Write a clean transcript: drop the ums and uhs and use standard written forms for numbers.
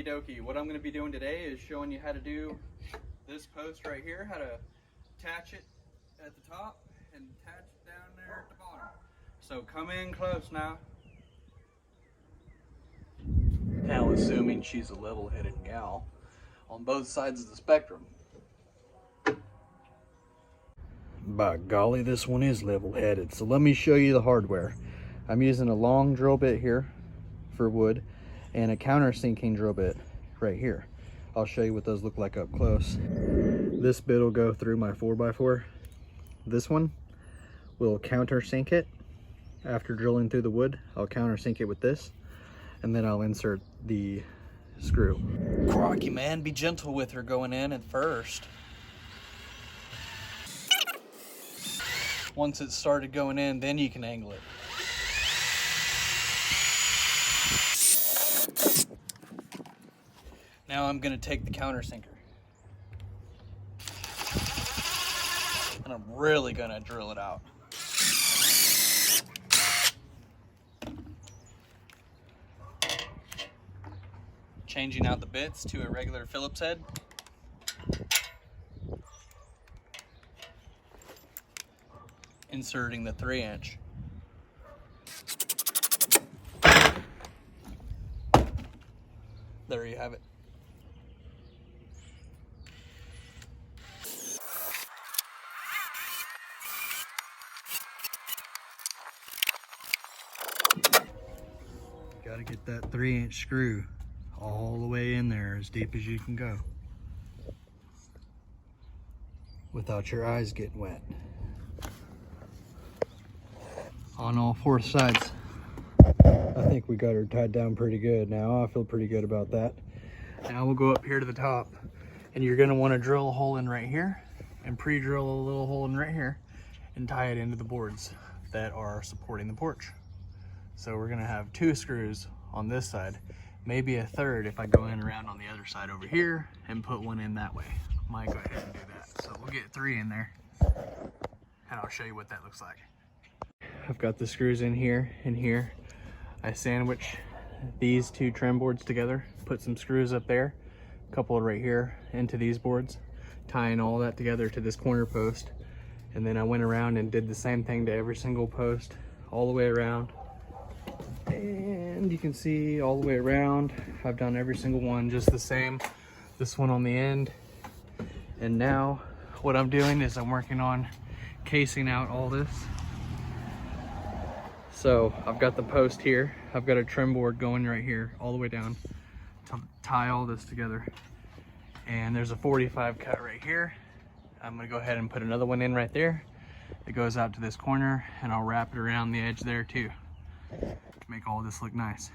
Okie dokie. What I'm going to be doing today is showing you how to do this post right here, how to attach it at the top and attach it down there at the bottom. So come in close now. Now assuming she's a level-headed gal on both sides of the spectrum. By golly, this one is level-headed. So let me show you the hardware. I'm using a long drill bit here for wood and a countersinking drill bit right here. I'll show you what those look like up close. This bit will go through my 4x4. This one will countersink it. After drilling through the wood, I'll countersink it with this, and then I'll insert the screw. Crocky, man, be gentle with her going in at first. Once it started going in, then you can angle it. Now I'm gonna take the countersinker. And I'm really gonna drill it out. Changing out the bits to a regular Phillips head. Inserting the 3-inch. There you have it. Got to get that 3-inch screw all the way in there as deep as you can go without your eyes getting wet. On all 4 sides. I think we got her tied down pretty good now. I feel pretty good about that. Now we'll go up here to the top, and you're gonna want to drill a hole in right here and pre-drill a little hole in right here and tie it into the boards that are supporting the porch. So we're gonna have 2 screws on this side, maybe a third if I go in around on the other side over here and put one in that way. I might go ahead and do that. So we'll get 3 in there, and I'll show you what that looks like. I've got the screws in here and here. I sandwich these 2 trim boards together, put some screws up there, a couple right here into these boards, tying all that together to this corner post. And then I went around and did the same thing to every single post all the way around. And you can see all the way around, I've done every single one just the same. This one on the end. And now what I'm doing is I'm working on casing out all this. So I've got the post here. I've got a trim board going right here all the way down to tie all this together. And there's a 45 cut right here. I'm gonna go ahead and put another one in right there. It goes out to this corner, and I'll wrap it around the edge there too to make all this look nice.